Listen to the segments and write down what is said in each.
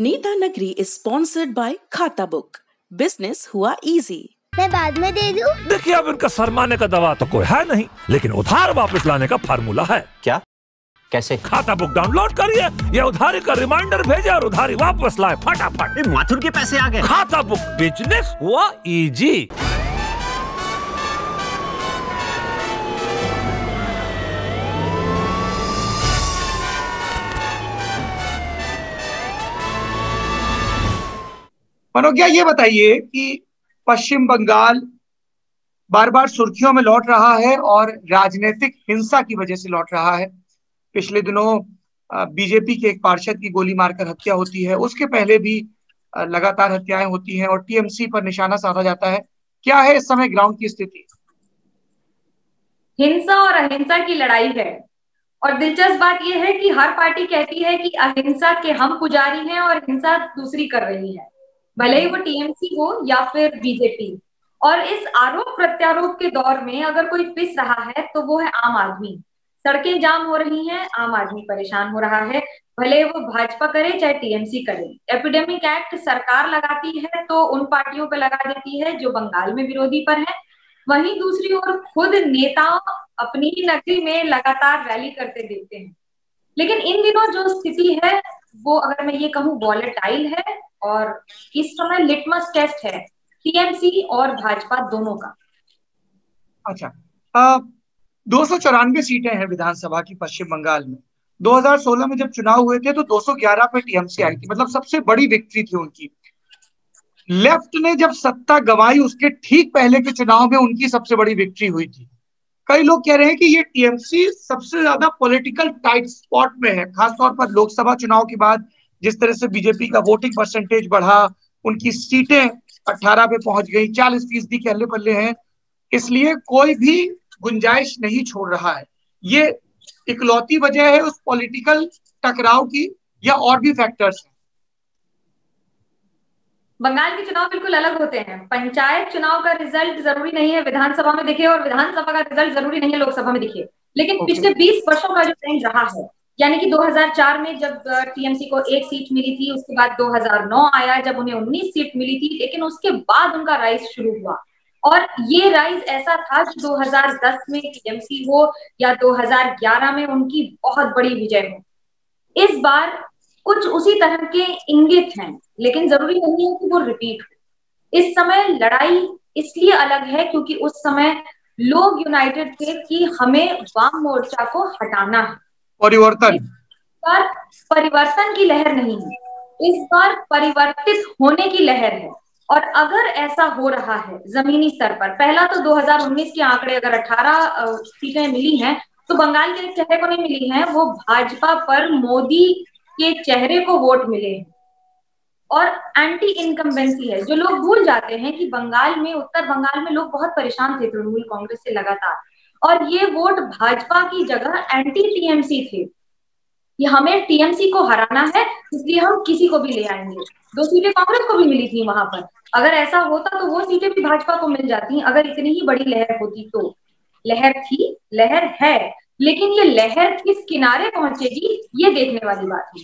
नीता नगरी is sponsored by खाता book. Business हुआ इजी। मैं बाद में दे दूं? देखिए, अब इनका शर्माने का दवा तो कोई है नहीं, लेकिन उधार वापस लाने का फार्मूला है। क्या? कैसे? खाता बुक डाउनलोड करिए, ये उधारी का रिमाइंडर भेजे और उधारी वापस लाए फटाफट। माथुर के पैसे आ गए। खाता बुक, बिजनेस हुआ इजी। मनोज्ञा, ये बताइए कि पश्चिम बंगाल बार बार सुर्खियों में लौट रहा है और राजनीतिक हिंसा की वजह से लौट रहा है। पिछले दिनों बीजेपी के एक पार्षद की गोली मारकर हत्या होती है, उसके पहले भी लगातार हत्याएं होती हैं और टीएमसी पर निशाना साधा जाता है। क्या है इस समय ग्राउंड की स्थिति? हिंसा और अहिंसा की लड़ाई है और दिलचस्प बात यह है कि हर पार्टी कहती है कि अहिंसा के हम पुजारी हैं और हिंसा दूसरी कर रही है, भले ही वो टीएमसी हो या फिर बीजेपी। और इस आरोप प्रत्यारोप के दौर में अगर कोई पिस रहा है तो वो है आम आदमी। सड़कें जाम हो रही हैं, आम आदमी परेशान हो रहा है, भले वो भाजपा करे चाहे टीएमसी करे। एपिडेमिक एक्ट सरकार लगाती है तो उन पार्टियों पर लगा देती है जो बंगाल में विरोधी पर है। वहीं दूसरी ओर खुद नेता अपनी ही नगरी में लगातार रैली करते देखते हैं। लेकिन इन दिनों जो स्थिति है वो, अगर मैं ये कहूँ, वॉलेटाइल है और इस समय लिटमस टेस्ट है टीएमसी और भाजपा दोनों का। अच्छा, 294 सीटें हैं विधानसभा की पश्चिम बंगाल में। 2016 में जब चुनाव हुए थे तो 211 पे टीएमसी आई थी, मतलब सबसे बड़ी विक्ट्री थी उनकी। लेफ्ट ने जब सत्ता गंवाई उसके ठीक पहले के चुनाव में उनकी सबसे बड़ी विक्ट्री हुई थी। कई लोग कह रहे हैं कि ये टीएमसी सबसे ज्यादा पॉलिटिकल टाइट स्पॉट में है, खासतौर पर लोकसभा चुनाव के बाद जिस तरह से बीजेपी का वोटिंग परसेंटेज बढ़ा, उनकी सीटें 18 पे पहुंच गई, 40% के हल्ले पल्ले हैं, इसलिए कोई भी गुंजाइश नहीं छोड़ रहा है। ये इकलौती वजह है उस पॉलिटिकल टकराव की या और भी फैक्टर्स हैं? बंगाल के चुनाव बिल्कुल अलग होते हैं। पंचायत चुनाव का रिजल्ट जरूरी नहीं है विधानसभा में दिखे और विधानसभा का रिजल्ट जरूरी नहीं है लोकसभा में दिखे। लेकिन पिछले 20 वर्षों का जो ट्रेंड रहा है, यानी कि 2004 में जब टीएमसी को 1 सीट मिली थी, उसके बाद 2009 आया जब उन्हें 19 सीट मिली थी, लेकिन उसके बाद उनका राइज शुरू हुआ। और ये राइज ऐसा था कि 2010 में टीएमसी हो या 2011 में उनकी बहुत बड़ी विजय हो। इस बार कुछ उसी तरह के इंगित हैं, लेकिन जरूरी नहीं है कि वो रिपीट हो। इस समय लड़ाई इसलिए अलग है क्योंकि उस समय लोग यूनाइटेड थे कि हमें वाम मोर्चा को हटाना है। परिवर्तन, इस बार परिवर्तन की लहर नहीं है, इस बार परिवर्तित होने की लहर है। और अगर ऐसा हो रहा है जमीनी स्तर पर, पहला तो 2019 के आंकड़े, अगर 18 सीटें मिली हैं तो बंगाल के चेहरे को नहीं मिली हैं, वो भाजपा पर मोदी के चेहरे को वोट मिले हैं। और एंटी इनकम्बेंसी है, जो लोग भूल जाते हैं कि बंगाल में, उत्तर बंगाल में लोग बहुत परेशान थे तृणमूल कांग्रेस से लगातार, और ये वोट भाजपा की जगह एंटी टीएमसी थे। ये हमें टीएमसी को हराना है इसलिए हम किसी को भी ले आएंगे। 2 सीटें कांग्रेस को भी मिली थी वहां पर, अगर ऐसा होता तो वो सीटें भी भाजपा को मिल जाती अगर इतनी ही बड़ी लहर होती तो। लहर थी, लहर है, लेकिन ये लहर किस किनारे पहुंचेगी ये देखने वाली बात है।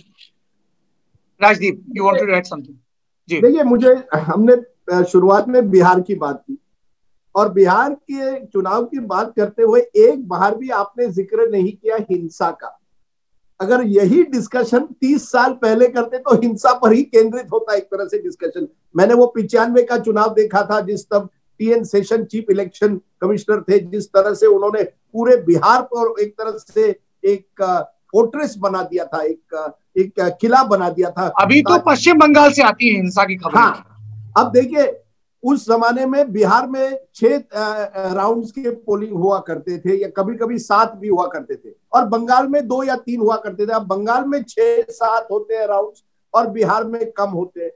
Rajdeep, you want to add something? जी देखिए, मुझे, हमने शुरुआत में बिहार की बात की और बिहार के चुनाव की बात करते हुए एक बार भी आपने जिक्र नहीं किया हिंसा का। अगर यही डिस्कशन 30 साल पहले करते तो हिंसा पर ही केंद्रित होता एक तरह से डिस्कशन। मैंने वो 95 का चुनाव देखा था जिस तब TN session chief election commissioner थे, जिस तरह से उन्होंने पूरे बिहार पर एक तरह से एक फोर्ट्रेस बना दिया था, एक किला बना दिया था। अभी तो पश्चिम बंगाल से आती है हिंसा की खबर। हाँ, अब देखिए, उस जमाने में बिहार में 6 राउंड्स के पोलिंग हुआ करते थे या कभी कभी 7 भी हुआ करते थे, और बंगाल में 2 या 3 हुआ करते थे। अब बंगाल में 6-7 होते हैं राउंड्स और बिहार में कम होते हैं।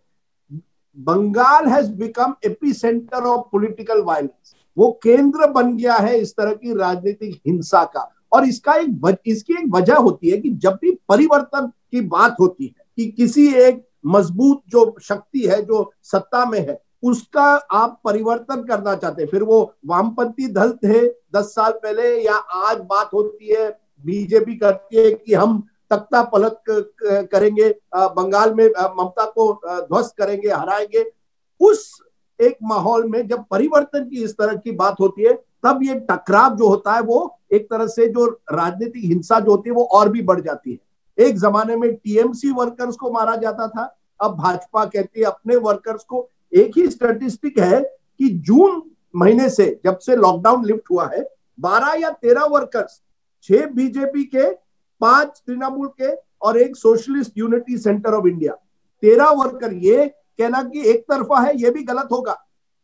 Bengal has become epicentre of political violence. वो केंद्र बन गया है इस तरह की राजनीतिक हिंसा का। और इसकी एक वजह होती है कि जब भी परिवर्तन की बात होती है कि किसी एक मजबूत जो शक्ति है जो सत्ता में है उसका आप परिवर्तन करना चाहते हैं, फिर वो वामपंथी दल थे 10 साल पहले या आज बात होती है बीजेपी करती है कि हम तख्ता पलट करेंगे, बंगाल में ममता को ध्वस्त करेंगे, हराएंगे। उस एक माहौल में जब परिवर्तन की इस तरह की बात होती है, तब ये टकराव जो होता है वो एक तरह से जो राजनीतिक हिंसा जो होती है वो और भी बढ़ जाती है। एक जमाने में टीएमसी वर्कर्स को मारा जाता था, अब भाजपा कहती है अपने वर्कर्स को। एक ही स्टैटिस्टिक है कि जून महीने से, जब से लॉकडाउन लिफ्ट हुआ है, 12 या 13 वर्कर्स, 6 बीजेपी के, 5 तृणमूल के और 1 socialist unity centre of India, 13 worker. ये कहना कि एक तरफा है, ये भी गलत होगा।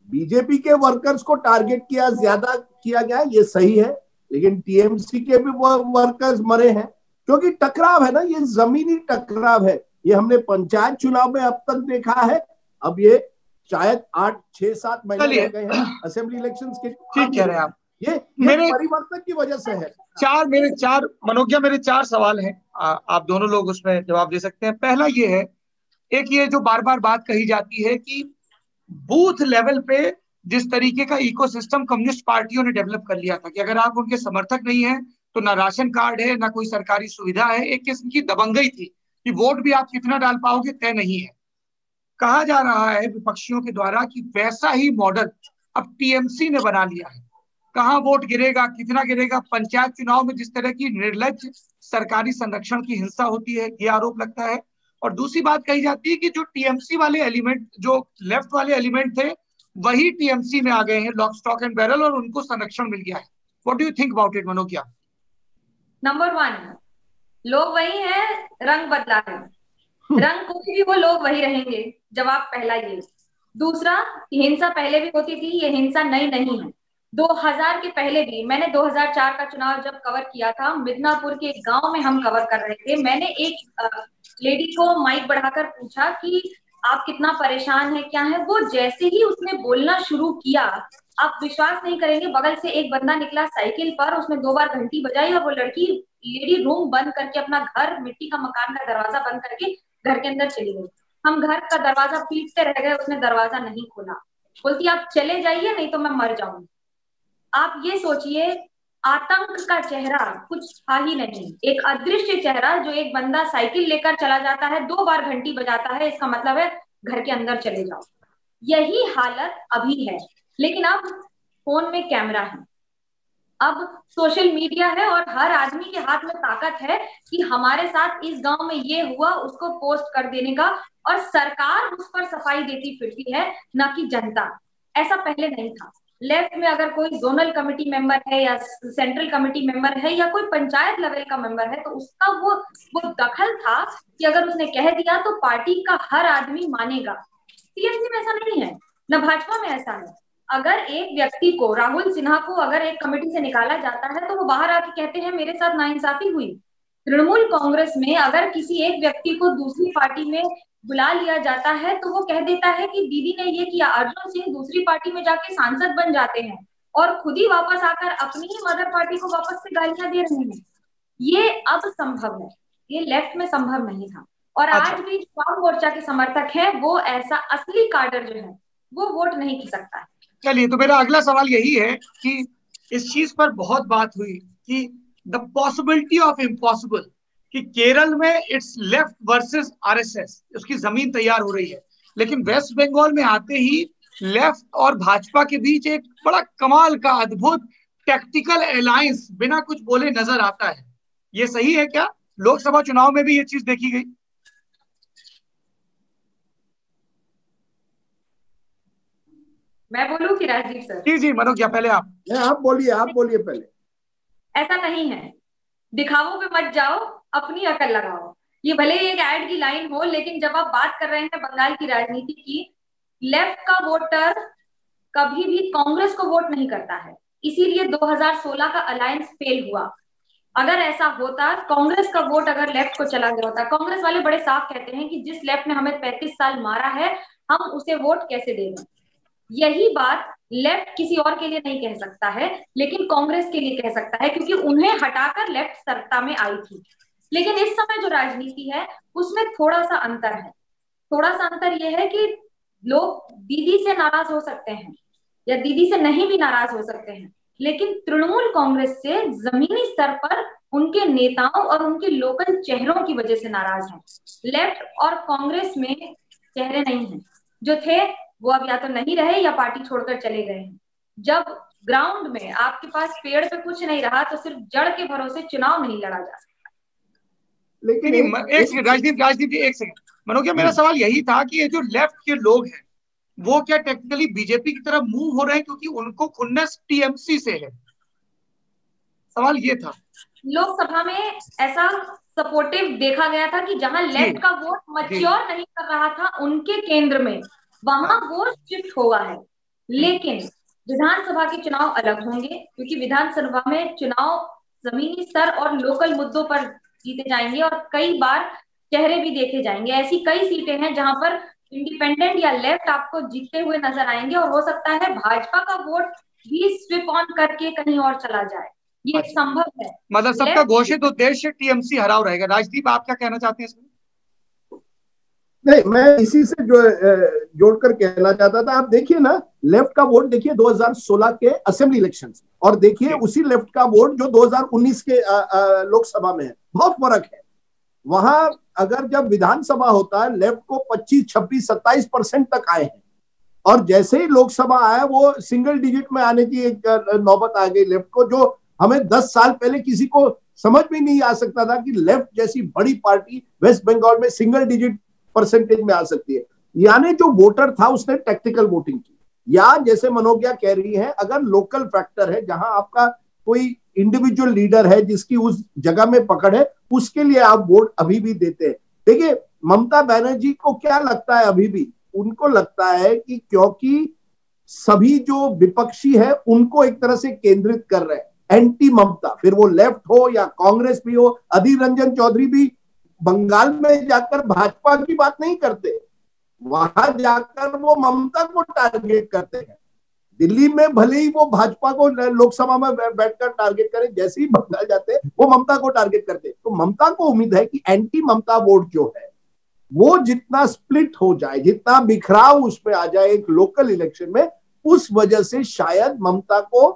बीजेपी के वर्कर्स को टारगेट किया, ज्यादा किया गया, ये सही है, लेकिन टीएमसी के भी वर्कर्स मरे हैं, क्योंकि टकराव है ना, ये जमीनी टकराव है। ये हमने पंचायत चुनाव में अब तक देखा है, अब ये शायद 8, 6, 7 महीने रह गए हैं असेंबली इलेक्शंस के। ठीक कह रहे हैं आप। ये मेरे परिवर्तन की वजह से है। मनोज्ञा, मेरे 4 सवाल हैं, आप दोनों लोग उसमें जवाब दे सकते हैं। पहला ये है, एक ये जो बार बार बात कही जाती है कि बूथ लेवल पे जिस तरीके का इकोसिस्टम कम्युनिस्ट पार्टियों ने डेवलप कर लिया था कि अगर आप उनके समर्थक नहीं हैं तो ना राशन कार्ड है, ना कोई सरकारी सुविधा है। एक किस्म की दबंगई थी कि वोट भी आप कितना डाल पाओगे तय नहीं है। कहा जा रहा है विपक्षियों के द्वारा कि वैसा ही मॉडल अब टीएमसी ने बना लिया है। कहाँ वोट गिरेगा, कितना गिरेगा, पंचायत चुनाव में जिस तरह की निर्लज्ज सरकारी संरक्षण की हिंसा होती है, ये आरोप लगता है। और दूसरी बात कही जाती है कि जो टीएमसी वाले एलिमेंट, जो लेफ्ट वाले एलिमेंट थे, वही टीएमसी में आ गए हैं, लॉक स्टॉक एंड बैरल, और उनको संरक्षण मिल गया है। What do you think about it Manogya? Number 1, लोग वही हैं, रंग बदला है। रंग कोई भी वो लोग वही रहेंगे। जवाब पहला ये। दूसरा, हिंसा पहले भी होती थी, ये हिंसा नई नहीं है। 2000 के पहले भी, मैंने 2004 का चुनाव जब कवर किया था, मिदनापुर के एक गांव में हम कवर कर रहे थे। मैंने एक लेडी को माइक बढ़ाकर पूछा कि आप कितना परेशान है, क्या है। वो जैसे ही उसने बोलना शुरू किया, आप विश्वास नहीं करेंगे, बगल से एक बंदा निकला साइकिल पर, उसने 2 बार घंटी बजाई और वो लेडी रूम बंद करके, अपना घर, मिट्टी का मकान का दरवाजा बंद करके घर के अंदर चली गई। हम घर का दरवाजा पीटते रह गए, उसने दरवाजा नहीं खोला। बोलती आप चले जाइए, नहीं तो मैं मर जाऊंगी। आप ये सोचिए, आतंक का चेहरा कुछ था ही नहीं, एक अदृश्य चेहरा। जो एक बंदा साइकिल लेकर चला जाता है, 2 बार घंटी बजाता है, इसका मतलब है घर के अंदर चले जाओ। यही हालत अभी है, लेकिन अब फोन में कैमरा है, अब सोशल मीडिया है, और हर आदमी के हाथ में ताकत है कि हमारे साथ इस गांव में ये हुआ, उसको पोस्ट कर देने का, और सरकार उस पर सफाई देती फिरती है, ना कि जनता। ऐसा पहले नहीं था। लेफ्ट में अगर कोई जोनल कमेटी मेंबर है या सेंट्रल कमेटी मेंबर है या कोई पंचायत लेवल का मेंबर है, तो उसका वो दखल था कि अगर उसने कह दिया तो पार्टी का हर आदमी मानेगा। टीएमसी में ऐसा नहीं है, न भाजपा में ऐसा है। अगर एक व्यक्ति को, राहुल सिन्हा को अगर एक कमेटी से निकाला जाता है तो वो बाहर आके कहते हैं मेरे साथ नाइंसाफी हुई। तृणमूल कांग्रेस में अगर किसी एक व्यक्ति को दूसरी पार्टी में बुला लिया जाता है तो वो कह देता है कि दीदी ने ये किया। अर्जुन सिंह दूसरी पार्टी में जाके सांसद बन जाते हैं और खुद ही वापस आकर अपनी ही मदर पार्टी को वापस से गालियां दे रहे हैं। ये अब संभव है, ये लेफ्ट में संभव नहीं था। और आज भी वाम मोर्चा के समर्थक हैं, वो ऐसा असली कार्डर जो है वो वोट नहीं खिसकता है। चलिए, तो मेरा अगला सवाल यही है कि इस चीज पर बहुत बात हुई कि द पॉसिबिलिटी ऑफ इम्पॉसिबल, कि केरल में इट्स लेफ्ट वर्सेस आरएसएस, उसकी जमीन तैयार हो रही है, लेकिन वेस्ट बंगाल में आते ही लेफ्ट और भाजपा के बीच एक बड़ा कमाल का अद्भुत टैक्टिकल अलायंस बिना कुछ बोले नजर आता है। ये सही है क्या? लोकसभा चुनाव में भी ये चीज देखी गई? मैं बोलूं कि राजीव सर? जी जी मनोज्ञा, पहले आप बोलिए पहले। ऐसा नहीं है, दिखावों पे मत जाओ, अपनी अकल लगाओ। ये भले ही एक ऐड की लाइन हो, लेकिन जब आप बात कर रहे हैं बंगाल की राजनीति की, लेफ्ट का वोटर कभी भी कांग्रेस को वोट नहीं करता है, इसीलिए 2016 का अलायंस फेल हुआ। अगर ऐसा होता, कांग्रेस का वोट अगर लेफ्ट को चला गया होता, कांग्रेस वाले बड़े साफ कहते हैं कि जिस लेफ्ट ने हमें 35 साल मारा है, हम उसे वोट कैसे दे दें। यही बात लेफ्ट किसी और के लिए नहीं कह सकता है, लेकिन कांग्रेस के लिए कह सकता है, क्योंकि उन्हें हटाकर लेफ्ट सत्ता में आई थी। लेकिन इस समय जो राजनीति है उसमें थोड़ा सा अंतर है। थोड़ा सा अंतर यह है कि लोग दीदी से नाराज हो सकते हैं या दीदी से नहीं भी नाराज हो सकते हैं, लेकिन तृणमूल कांग्रेस से जमीनी स्तर पर उनके नेताओं और उनके लोकल चेहरों की वजह से नाराज हैं। लेफ्ट और कांग्रेस में चेहरे नहीं हैं, जो थे वो अब या तो नहीं रहे या पार्टी छोड़कर चले गए हैं। जब ग्राउंड में आपके पास पेड़ पे कुछ नहीं रहा तो सिर्फ जड़ के भरोसे चुनाव नहीं लड़ा जा सकता। लेकिन एक सेकंड राजदीप जी, एक सेकंड मनोज, मेरा सवाल यही था कि ये जो लेफ्ट के लोग हैं वो क्या टेक्निकली बीजेपी की तरफ मूव हो रहे हैं क्योंकि उनको खुन्नस टीएमसी से है? सवाल ये था। लोकसभा में ऐसा सपोर्टिव देखा गया था कि जहां लेफ्ट का वोट मैच्योर नहीं कर रहा था उनके केंद्र में, वहां वोट शिफ्ट हुआ है। लेकिन विधानसभा के चुनाव अलग होंगे क्योंकि विधानसभा में चुनाव जमीनी स्तर और लोकल मुद्दों पर जीते जाएंगे और कई बार चेहरे भी देखे जाएंगे। ऐसी कई सीटें हैं जहां पर इंडिपेंडेंट या लेफ्ट आपको जीतते हुए नजर आएंगे और हो सकता है भाजपा का वोट भी स्विप ऑन करके कहीं और चला जाए। ये संभव है। मतलब सबका घोषित उद्देश्य टीएमसी हराव रहेगा। राजदीप, आप क्या कहना चाहते हैं इसमें? नहीं, मैं इसी से जोड़कर कहना चाहता था। आप देखिए ना, लेफ्ट का वोट देखिए 2016 के असेंबली इलेक्शन और देखिए उसी लेफ्ट का वोट जो 2019 के लोकसभा में है, बहुत फर्क है। वहां अगर जब विधानसभा होता है लेफ्ट को 25, 26, 27% तक आए हैं और जैसे ही लोकसभा आया वो सिंगल डिजिट में आने की एक नौबत आ गई लेफ्ट को, जो हमें 10 साल पहले किसी को समझ में नहीं आ सकता था कि लेफ्ट जैसी बड़ी पार्टी वेस्ट बंगाल में सिंगल डिजिट परसेंटेज में आ सकती है। यानी जो वोटर था उसने टैक्टिकल वोटिंग की, या जैसे मनोज्ञा कह रही है, अगर लोकल फैक्टर है जहां आपका कोई इंडिविजुअल लीडर है जिसकी उस जगह में पकड़ है, उसके लिए आप वोट अभी भी देते हैं। देखिए, ममता बनर्जी को क्या लगता है, अभी भी उनको लगता है कि क्योंकि सभी जो विपक्षी है उनको एक तरह से केंद्रित कर रहे हैं, एंटी ममता, फिर वो लेफ्ट हो या कांग्रेस भी हो। अधीर रंजन चौधरी भी बंगाल में जाकर भाजपा की बात नहीं करते, वहां जाकर वो ममता को टारगेट करते हैं। दिल्ली में भले ही वो भाजपा को लोकसभा में बैठकर टारगेट करें, जैसे ही बंगाल जाते हैं वो ममता को टारगेट करते हैं। तो ममता को उम्मीद है कि एंटी ममता वोट जो है वो जितना स्प्लिट हो जाए, जितना बिखराव उसमें आ जाए एक लोकल इलेक्शन में, उस वजह से शायद ममता को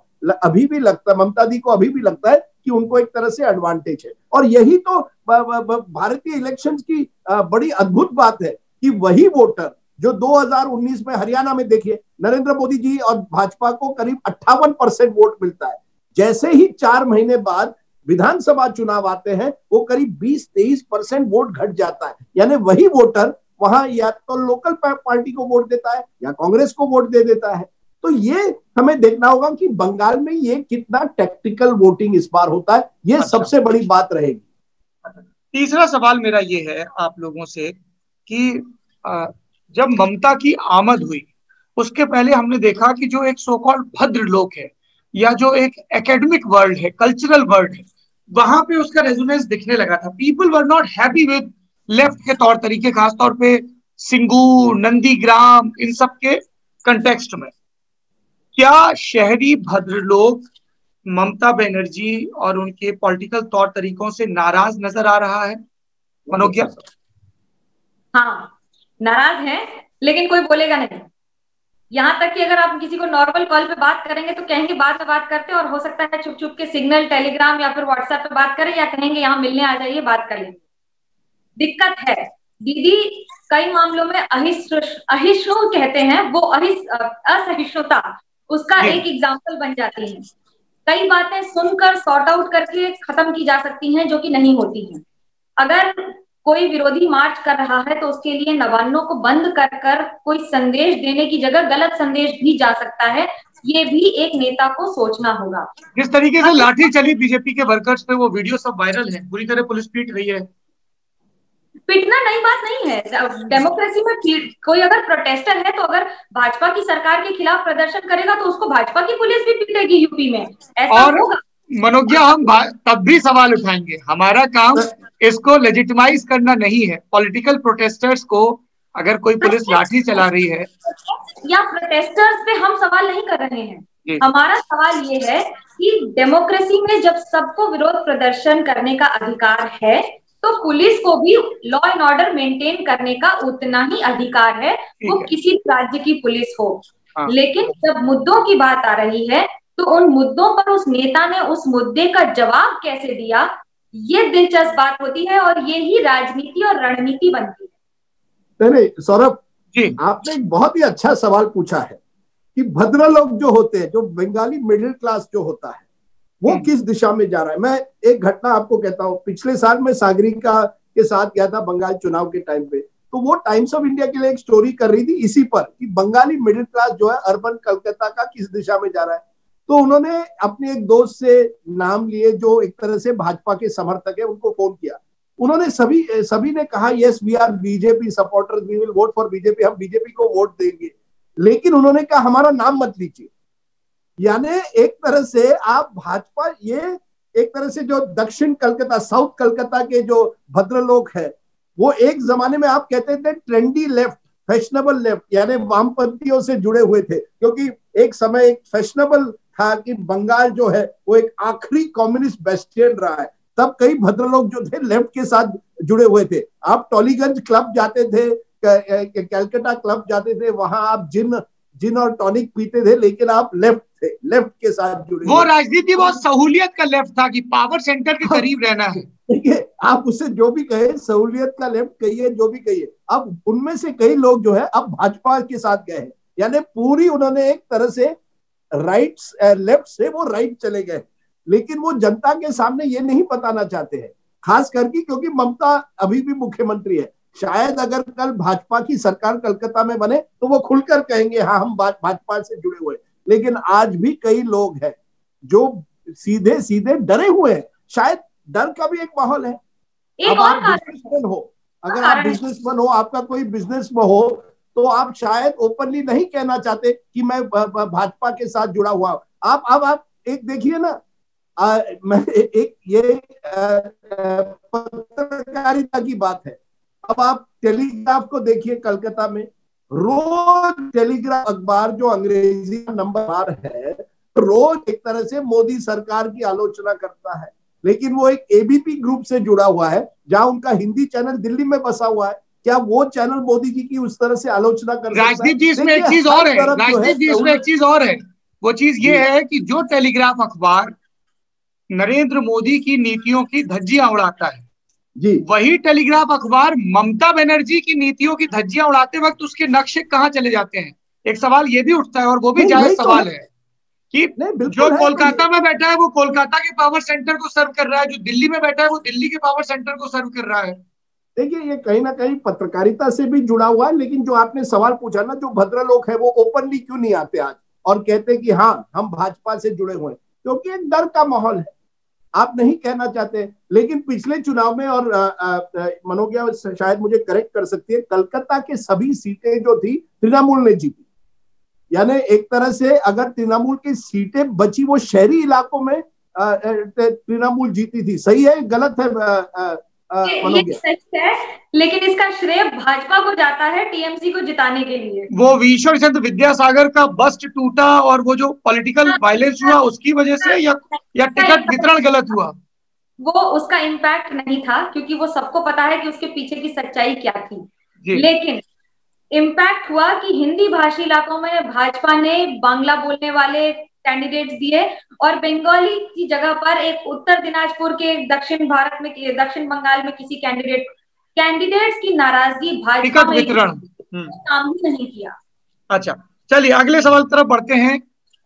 अभी भी लगता है, ममता दी को अभी भी लगता है कि उनको एक तरह से एडवांटेज है। और यही तो भारतीय इलेक्शंस की बड़ी अद्भुत बात है कि वही वोटर जो 2019 में हरियाणा में देखिए नरेंद्र मोदी जी और भाजपा को करीब 58% वोट मिलता है, जैसे ही 4 महीने बाद विधानसभा चुनाव आते हैं वो करीब 20-23% वोट घट जाता है। यानी वही वोटर वहां या तो लोकल पार्टी को वोट देता है या कांग्रेस को वोट दे देता है। तो ये हमें देखना होगा कि बंगाल में ये कितना टैक्टिकल वोटिंग इस बार होता है, ये सबसे बड़ी बात रहेगी। तीसरा सवाल मेरा ये है आप लोगों से कि जब ममता की आमद हुई उसके पहले हमने देखा कि जो एक सो कॉल्ड भद्र लोग है या जो एक एकेडमिक वर्ल्ड है, कल्चरल वर्ल्ड है, वहां पे उसका रेजोनेंस दिखने लगा था। People were not happy with left के तौर तरीके, खासतौर पे सिंगू, नंदीग्राम, इन सब के कंटेक्स्ट में। क्या शहरी भद्र लोग ममता बनर्जी और उनके पॉलिटिकल तौर तरीकों से नाराज नजर आ रहा है? मनोज्ञा? हाँ, नाराज हैं, लेकिन कोई बोलेगा नहीं। यहाँ तक कि अगर आप किसी को नॉर्मल कॉल पे बात करेंगे तो कहेंगे बाद में बात करते हैं, और हो सकता है छुप छुप के सिग्नल, टेलीग्राम या फिर व्हाट्सएप पे बात करें, या कहेंगे यहाँ मिलने आ जाइए, बात कर लेंगे। दिक्कत है दीदी, कई मामलों में अहिष्णु कहते हैं, वो असहिष्णुता उसका एक एग्जाम्पल बन जाती है। कई बातें सुनकर सॉर्ट आउट करके खत्म की जा सकती हैं जो कि नहीं होती हैं। अगर कोई विरोधी मार्च कर रहा है तो उसके लिए नवान्नों को बंद कर कर कोई संदेश देने की जगह गलत संदेश भी जा सकता है, ये भी एक नेता को सोचना होगा। जिस तरीके से लाठी चली बीजेपी के वर्कर्स पे, वो वीडियो सब वायरल है, पूरी तरह पुलिस पीट रही है। पीटना नई बात नहीं है। डेमोक्रेसी में कोई अगर प्रोटेस्टर है तो अगर भाजपा की सरकार के खिलाफ प्रदर्शन करेगा तो उसको भाजपा की पुलिस भी पीटेगी यूपी में, ऐसा होगा। मनोज्ञा, हम तब भी सवाल उठाएंगे, हमारा काम इसको लेजिटिमाइज करना नहीं है। पॉलिटिकल प्रोटेस्टर्स को अगर कोई पुलिस लाठी चला रही है या प्रोटेस्टर्स पे हम सवाल नहीं कर रहे हैं। हमारा सवाल ये है कि डेमोक्रेसी में जब सबको विरोध प्रदर्शन करने का अधिकार है तो पुलिस को भी लॉ एंड ऑर्डर मेंटेन करने का उतना ही अधिकार है, वो किसी राज्य की पुलिस हो। लेकिन जब मुद्दों की बात आ रही है तो उन मुद्दों पर उस नेता ने उस मुद्दे का जवाब कैसे दिया, ये दिलचस्प बात होती है और ये ही राजनीति और रणनीति बनती है। नहीं सौरभ जी, आपने एक बहुत ही अच्छा सवाल पूछा है कि भद्रलोक जो होते हैं, जो बंगाली मिडिल क्लास जो होता है, वो किस दिशा में जा रहा है। मैं एक घटना आपको कहता हूँ। पिछले साल मैं सागरिका के साथ गया था बंगाल चुनाव के टाइम पे, तो वो टाइम्स ऑफ इंडिया के लिए एक स्टोरी कर रही थी इसी पर कि बंगाली मिडिल क्लास जो है अर्बन कलकत्ता का किस दिशा में जा रहा है। तो उन्होंने अपने एक दोस्त से नाम लिए जो एक तरह से भाजपा के समर्थक है, उनको फोन किया। उन्होंने सभी ने कहा yes we are BJP supporters, we will vote for BJP, हम बीजेपी को वोट देंगे। लेकिन उन्होंने कहा हमारा नाम मत लीजिए। यानी एक तरह से आप भाजपा, ये एक तरह से जो दक्षिण कलकत्ता, साउथ कलकत्ता के जो भद्रलोक है, वो एक जमाने में आप कहते थे ट्रेंडी लेफ्ट, फैशनेबल लेफ्ट, यानी वामपंथियों से जुड़े हुए थे, क्योंकि एक समय एक फैशनेबल था कि बंगाल जो है वो एक आखिरी कम्युनिस्ट बेस्टियन रहा है। तब कई भद्रलोक जो थे लेफ्ट के साथ जुड़े हुए थे। आप टॉलीगंज क्लब जाते थे, कैलकाटा क्लब जाते थे, वहां आप जिन और टॉनिक पीते थे, लेकिन आप लेफ्ट थे, लेफ्ट के साथ जुड़े। वो राजनीति वो सहूलियत का लेफ्ट था कि पावर सेंटर के करीब रहना है। देखिए आप उससे जो भी कहे, सहूलियत का लेफ्ट कहिए, जो भी कहिए, अब उनमें से कई लोग जो है अब भाजपा के साथ गए हैं। यानी पूरी उन्होंने एक तरह से राइट, लेफ्ट से वो राइट चले गए। लेकिन वो जनता के सामने ये नहीं बताना चाहते हैं, खास करके क्योंकि ममता अभी भी मुख्यमंत्री है। शायद अगर कल भाजपा की सरकार कलकत्ता में बने तो वो खुलकर कहेंगे हाँ हम भाजपा से जुड़े हुए। लेकिन आज भी कई लोग हैं जो सीधे सीधे डरे हुए हैं। शायद डर का भी एक माहौल है। अब आप बिजनेसमैन हो, अगर आप बिजनेसमैन हो, आपका कोई बिजनेस में हो, तो आप शायद ओपनली नहीं कहना चाहते कि मैं भाजपा के साथ जुड़ा हुआ हूं। आप एक देखिए ना, मैं एक ये पत्रकारिता की बात है। अब आप टेलीग्राफ को देखिए, कलकत्ता में रोज टेलीग्राफ अखबार जो अंग्रेजी नंबर है, रोज एक तरह से मोदी सरकार की आलोचना करता है। लेकिन वो एक एबीपी ग्रुप से जुड़ा हुआ है, जहां उनका हिंदी चैनल दिल्ली में बसा हुआ है। क्या वो चैनल मोदी जी की उस तरह से आलोचना कर सकता है? राजनीति इसमें एक चीज और है, राजनीति इसमें एक चीज और है। वो चीज ये है कि जो टेलीग्राफ अखबार नरेंद्र मोदी की नीतियों की धज्जियां उड़ाता है जी, वही टेलीग्राफ अखबार ममता बनर्जी की नीतियों की धज्जियां उड़ाते वक्त उसके नक्शे कहाँ चले जाते हैं। एक सवाल ये भी उठता है, और वो भी जायज सवाल है कि जो कोलकाता में बैठा है वो कोलकाता के पावर सेंटर को सर्व कर रहा है, जो दिल्ली में बैठा है वो दिल्ली के पावर सेंटर को सर्व कर रहा है। देखिए ये कहीं ना कहीं पत्रकारिता से भी जुड़ा हुआ है। लेकिन जो आपने सवाल पूछा ना, जो भद्रलोक है वो ओपनली क्यों नहीं आते आज और कहते कि हाँ हम भाजपा से जुड़े हुए हैं? क्योंकि एक डर का माहौल है, आप नहीं कहना चाहते। लेकिन पिछले चुनाव में, और मनोज्ञा शायद मुझे करेक्ट कर सकती है, कलकत्ता के सभी सीटें जो थी तृणमूल ने जीती। यानी एक तरह से अगर तृणमूल की सीटें बची वो शहरी इलाकों में तृणमूल जीती थी। सही है गलत है ये सच है, लेकिन इसका श्रेय भाजपा को जाता है टीएमसी को जिताने के लिए। वो ईश्वर चंद्र विद्यासागर का बस्ट टूटा और वो जो पॉलिटिकल वायलेंस हुआ उसकी वजह से, या टिकट वितरण गलत हुआ, वो उसका इम्पैक्ट नहीं था, क्योंकि वो सबको पता है कि उसके पीछे की सच्चाई क्या थी। लेकिन इम्पैक्ट हुआ कि हिंदी भाषी इलाकों में भाजपा ने बांग्ला बोलने वाले कैंडिडेट्स दिए, और बंगाली की जगह पर एक उत्तर दिनाजपुर के दक्षिण भारत में, दक्षिण बंगाल में किसी कैंडिडेट्स की नाराजगी भाजपा में काम ही नहीं किया। अच्छा चलिए अगले सवाल की तरफ बढ़ते हैं।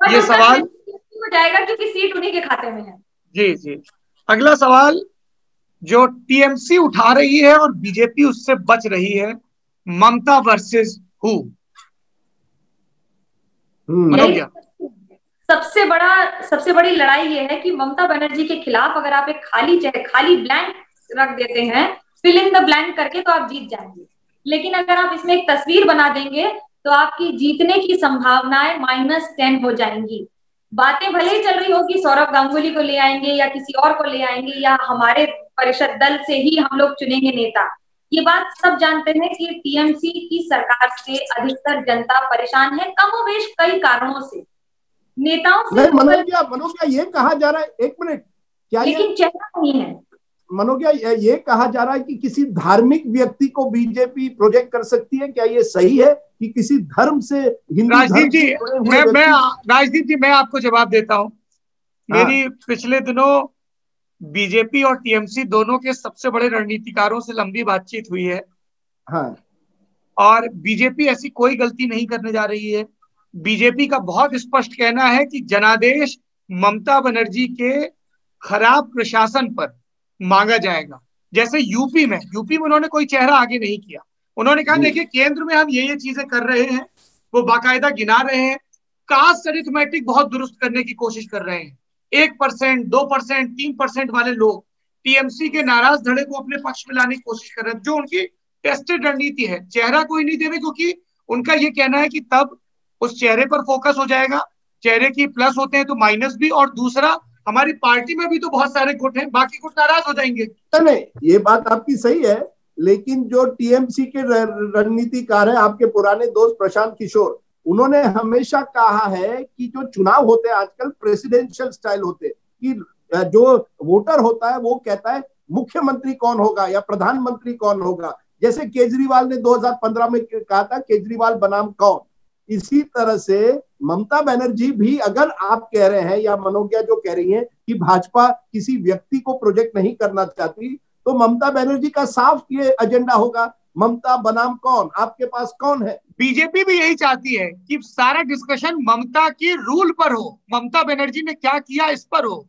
ये सवाल हो जाएगा क्योंकि सीट उन्हीं के खाते में है। जी जी, अगला सवाल जो टीएमसी उठा रही है और बीजेपी उससे बच रही है, ममता वर्सेस हु? सबसे बड़ी लड़ाई ये है कि ममता बनर्जी के खिलाफ अगर आप एक खाली ब्लैंक रख देते हैं, फिल इन द ब्लैंक करके, तो आप जीत जाएंगे। लेकिन अगर आप इसमें एक तस्वीर बना देंगे तो आपकी जीतने की संभावनाएं -10 हो जाएंगी। बातें भले ही चल रही हो कि सौरभ गांगुली को ले आएंगे या किसी और को ले आएंगे या हमारे परिषद दल से ही हम लोग चुनेंगे नेता, ये बात सब जानते हैं कि टीएमसी की सरकार से अधिकतर जनता परेशान है, कमोबेश कई कारणों से। नेताओं से मनोज्ञा ये कहा जा रहा है, एक मिनट, क्या लेकिन चेहरा नहीं है। मनोज्ञा ये कहा जा रहा है कि किसी धार्मिक व्यक्ति को बीजेपी प्रोजेक्ट कर सकती है, क्या ये सही है कि किसी धर्म से, हिंदू राजदीप धर्म जी, से जुड़े हुए मैं व्यक्ति। राजदीप जी, मैं आपको जवाब देता हूँ। मेरी पिछले दिनों बीजेपी और टीएमसी दोनों के सबसे बड़े रणनीतिकारों से लंबी बातचीत हुई है। हाँ, और बीजेपी ऐसी कोई गलती नहीं करने जा रही है। बीजेपी का बहुत स्पष्ट कहना है कि जनादेश ममता बनर्जी के खराब प्रशासन पर मांगा जाएगा। जैसे यूपी में उन्होंने कोई चेहरा आगे नहीं किया। उन्होंने कहा देखिए केंद्र में हम ये चीजें कर रहे हैं, वो बाकायदा गिना रहे हैं। कास्ट अरिथमेटिक बहुत दुरुस्त करने की कोशिश कर रहे हैं। 1%, 2%, 3% वाले लोग टीएमसी के नाराज धड़े को अपने पक्ष में लाने की कोशिश कर रहे हैं, जो उनकी टेस्टेड रणनीति है। चेहरा कोई नहीं दे रहे, क्योंकि उनका ये कहना है कि तब उस चेहरे पर फोकस हो जाएगा। चेहरे की प्लस होते हैं तो माइनस भी, और दूसरा हमारी पार्टी में भी तो बहुत सारे गुट हैं, बाकी गुट नाराज हो जाएंगे। नहीं, ये बात आपकी सही है, लेकिन जो टीएमसी के रणनीतिकार है, आपके पुराने दोस्त प्रशांत किशोर, उन्होंने हमेशा कहा है कि जो चुनाव होते हैं आजकल प्रेसिडेंशियल स्टाइल होते हैं, कि जो वोटर होता है वो कहता है मुख्यमंत्री कौन होगा या प्रधानमंत्री कौन होगा। जैसे केजरीवाल ने 2015 में कहा था केजरीवाल बनाम कौन, इसी तरह से ममता बनर्जी भी, अगर आप कह रहे हैं या मनोज्ञा जो कह रही है कि भाजपा किसी व्यक्ति को प्रोजेक्ट नहीं करना चाहती, तो ममता बनर्जी का साफ ये एजेंडा होगा, ममता बनाम कौन, आपके पास कौन है। बीजेपी भी यही चाहती है कि सारा डिस्कशन ममता की रूल पर हो, ममता बनर्जी ने क्या किया इस पर हो।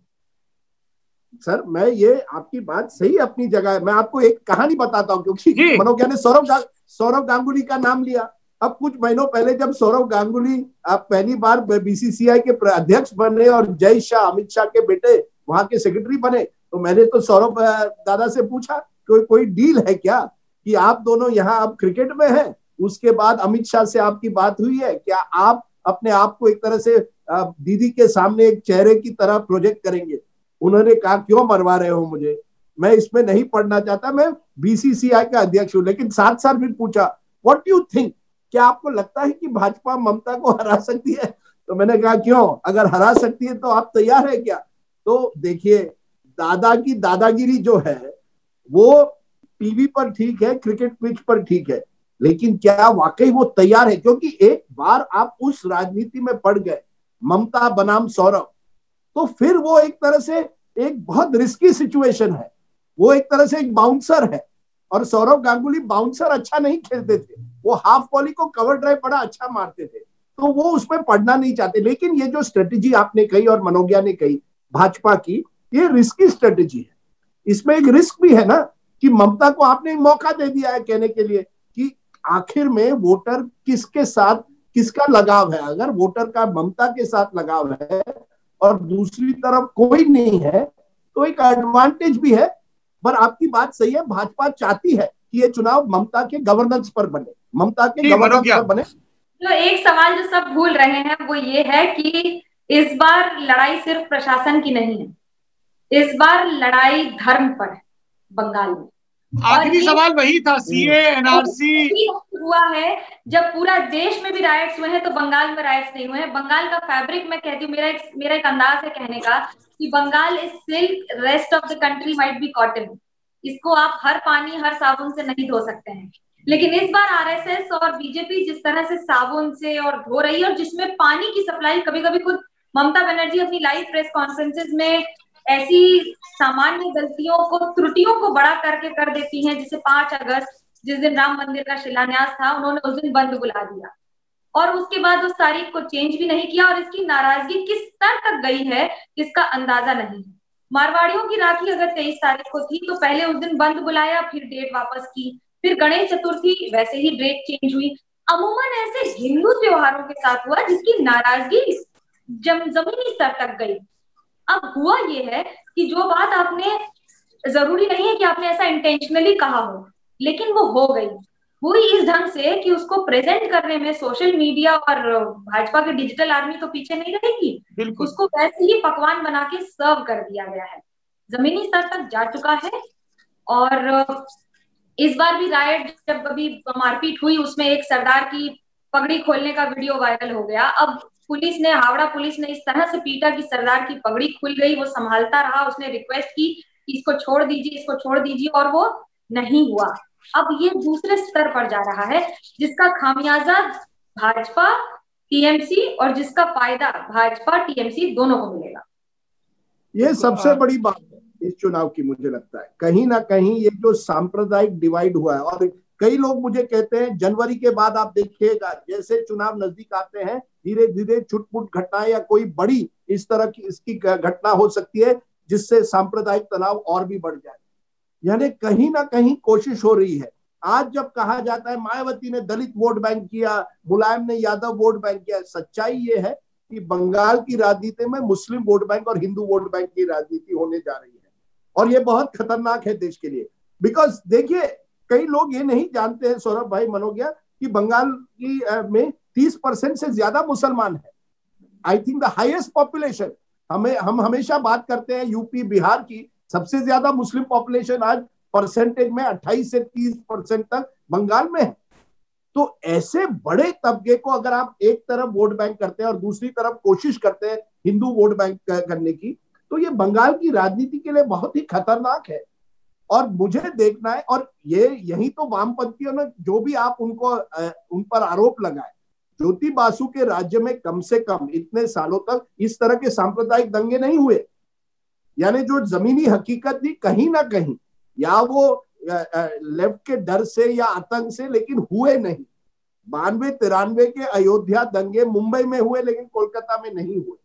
सर, मैं ये आपकी बात सही अपनी जगह है। मैं आपको एक कहानी बताता हूँ, क्योंकि मनोज्ञा ने सौरव गांगुली का नाम लिया। अब कुछ महीनों पहले जब सौरव गांगुली पहली बार बीसीसीआई के अध्यक्ष बने और जय शाह, अमित शाह के बेटे, वहां के सेक्रेटरी बने, तो मैंने तो सौरभ दादा से पूछा कोई डील है क्या कि आप दोनों यहाँ अब क्रिकेट में हैं, उसके बाद अमित शाह से आपकी बात हुई है क्या, आप अपने आप को एक तरह से दीदी के सामने एक चेहरे की तरह प्रोजेक्ट करेंगे। उन्होंने कहा क्यों मरवा रहे हो मुझे, मैं इसमें नहीं पढ़ना चाहता, मैं बीसीसीआई का अध्यक्ष हूँ। लेकिन साथ साथ फिर पूछा व्हाट डू यू थिंक, क्या आपको लगता है कि भाजपा ममता को हरा सकती है? तो मैंने कहा क्यों, अगर हरा सकती है तो आप तैयार है क्या? तो देखिए, दादा की दादागिरी जो है वो टीवी पर ठीक है, क्रिकेट पिच पर ठीक है, लेकिन क्या वाकई वो तैयार है? क्योंकि एक बार आप उस राजनीति में पड़ गए, ममता बनाम सौरव, तो फिर वो एक तरह से एक बहुत रिस्की सिचुएशन है। वो एक तरह से एक बाउंसर है, और सौरव गांगुली बाउंसर अच्छा नहीं खेलते थे, वो हाफ वॉली को कवर ड्राइव बड़ा अच्छा मारते थे, तो वो उसमें पढ़ना नहीं चाहते। लेकिन ये जो स्ट्रेटेजी आपने कही और मनोज्ञा ने कही भाजपा की, ये रिस्की स्ट्रेटेजी है। इसमें एक रिस्क भी है ना कि ममता को आपने एक मौका दे दिया है कहने के लिए कि आखिर में वोटर किसके साथ किसका लगाव है। अगर वोटर का ममता के साथ लगाव है और दूसरी तरफ कोई नहीं है तो एक एडवांटेज भी है। पर आपकी बात सही है, भाजपा चाहती है कि ये चुनाव ममता के गवर्नेंस पर बने, ममता के गवर्नेंस पर बने। तो एक सवाल जो सब भूल रहे हैं वो ये है कि इस बार लड़ाई सिर्फ प्रशासन की नहीं है, इस बार लड़ाई धर्म पर है बंगाल में। आखिरी सवाल वही था, सीए एनआरसी हुआ है। जब पूरा देश में भी राइट्स हुए हैं तो बंगाल में राइट्स नहीं हुए हैं। बंगाल का फैब्रिक, मैं कहती हूँ, मेरा एक अंदाज है कहने का कि Bengal is silk, rest of the country might be cotton. इसको आप हर पानी हर साबुन से नहीं धो सकते हैं। लेकिन इस बार आरएसएस और बीजेपी जिस तरह से साबुन से और धो रही है, और जिसमें पानी की सप्लाई कभी कभी खुद ममता बनर्जी अपनी लाइव प्रेस कॉन्फ्रेंसेज में ऐसी सामान्य गलतियों को, त्रुटियों को बड़ा करके कर देती हैं। जैसे 5 अगस्त जिस दिन राम मंदिर का शिलान्यास था, उन्होंने उस दिन बंद बुला दिया और उसके बाद उस तारीख को चेंज भी नहीं किया। और इसकी नाराजगी किस स्तर तक गई है इसका अंदाजा नहीं है। मारवाड़ियों की राखी अगर 23 तारीख को थी तो पहले उस दिन बंद बुलाया, फिर डेट वापस की, फिर गणेश चतुर्थी वैसे ही डेट चेंज हुई। अमूमन ऐसे हिंदू त्योहारों के साथ हुआ जिसकी नाराजगी जमीनी स्तर तक गई। अब हुआ ये है कि जो बात आपने, जरूरी नहीं है कि आपने ऐसा इंटेंशनली कहा हो, लेकिन वो हो गई, हुई इस ढंग से कि उसको प्रेजेंट करने में सोशल मीडिया और भाजपा की डिजिटल आर्मी तो पीछे नहीं रहेगी। उसको वैसे ही पकवान बना के सर्व कर दिया गया है, जमीनी स्तर तक जा चुका है। और इस बार भी रायट, जब अभी मारपीट हुई, उसमें एक सरदार की पगड़ी खोलने का वीडियो वायरल हो गया। अब पुलिस ने, हावड़ा पुलिस ने इस तरह से पीटा कि सरदार की पगड़ी खुल गई। वो संभालता रहा, उसने रिक्वेस्ट की कि इसको छोड़ दीजिए, इसको छोड़ दीजिए, और वो नहीं हुआ। अब ये दूसरे स्तर पर जा रहा है, जिसका खामियाजा भाजपा टीएमसी और जिसका फायदा भाजपा टीएमसी दोनों को मिलेगा। ये सबसे बड़ी बात है इस चुनाव की, मुझे लगता है कहीं ना कहीं ये जो सांप्रदायिक डिवाइड हुआ है। और कई लोग मुझे कहते हैं जनवरी के बाद आप देखिएगा जैसे चुनाव नजदीक आते हैं धीरे धीरे छुटपुट घटनाएं या कोई बड़ी इस तरह की इसकी घटना हो सकती है जिससे सांप्रदायिक तनाव और भी बढ़ जाए। यानी कहीं ना कहीं कोशिश हो रही है। आज जब कहा जाता है मायावती ने दलित वोट बैंक किया, मुलायम ने यादव वोट बैंक किया, सच्चाई ये है कि बंगाल की राजनीति में मुस्लिम वोट बैंक और हिंदू वोट बैंक की राजनीति होने जा रही है और ये बहुत खतरनाक है देश के लिए। बिकॉज देखिए कई लोग ये नहीं जानते हैं सौरभ भाई मनोगिया कि बंगाल की में 30% से ज्यादा मुसलमान है। I think the highest population, हम हमेशा बात करते हैं यूपी बिहार की, सबसे ज्यादा मुस्लिम पॉपुलेशन आज परसेंटेज में 28 से 30% तक बंगाल में है। तो ऐसे बड़े तबके को अगर आप एक तरफ वोट बैंक करते हैं और दूसरी तरफ कोशिश करते हैं हिंदू वोट बैंक करने की, तो ये बंगाल की राजनीति के लिए बहुत ही खतरनाक है। और मुझे देखना है, और ये यही तो वामपंथियों ने जो भी आप उन पर आरोप लगाए, ज्योति बासु के राज्य में कम से कम इतने सालों तक इस तरह के सांप्रदायिक दंगे नहीं हुए। यानी जो जमीनी हकीकत थी कहीं ना कहीं या वो लेफ्ट के डर से या आतंक से, लेकिन हुए नहीं। 92-93 के अयोध्या दंगे मुंबई में हुए लेकिन कोलकाता में नहीं हुए।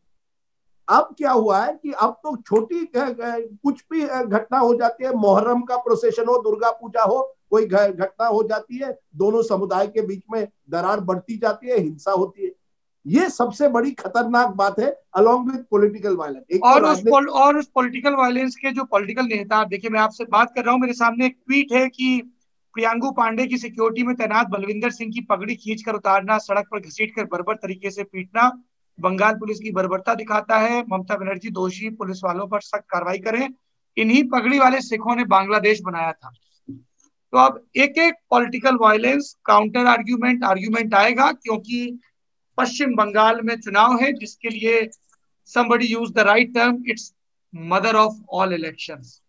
अब क्या हुआ है कि अब तो छोटी कुछ भी घटना हो जाती है, मुहर्रम का प्रोसेशन हो, दुर्गा पूजा हो, कोई घटना हो जाती है, दोनों समुदाय के बीच में दरार बढ़ती जाती है, हिंसा होती है। ये सबसे बड़ी खतरनाक बात है अलॉन्ग विद पॉलिटिकल वायलेंस। और उस पॉलिटिकल वायलेंस के जो पॉलिटिकल नेता, देखिए मैं आपसे बात कर रहा हूँ, मेरे सामने एक ट्वीट है कि प्रियांगु पांडे की सिक्योरिटी में तैनात बलविंदर सिंह की पगड़ी खींचकर उतारना, सड़क पर घसीटकर बर्बर तरीके से पीटना बंगाल पुलिस की बर्बरता दिखाता है। ममता बनर्जी दोषी पुलिस वालों पर सख्त कार्रवाई करें। इन्हीं पगड़ी वाले सिखों ने बांग्लादेश बनाया था। तो अब एक एक पॉलिटिकल वायलेंस काउंटर आर्ग्यूमेंट आएगा, क्योंकि पश्चिम बंगाल में चुनाव है जिसके लिए somebody used the right term, it's mother of all elections।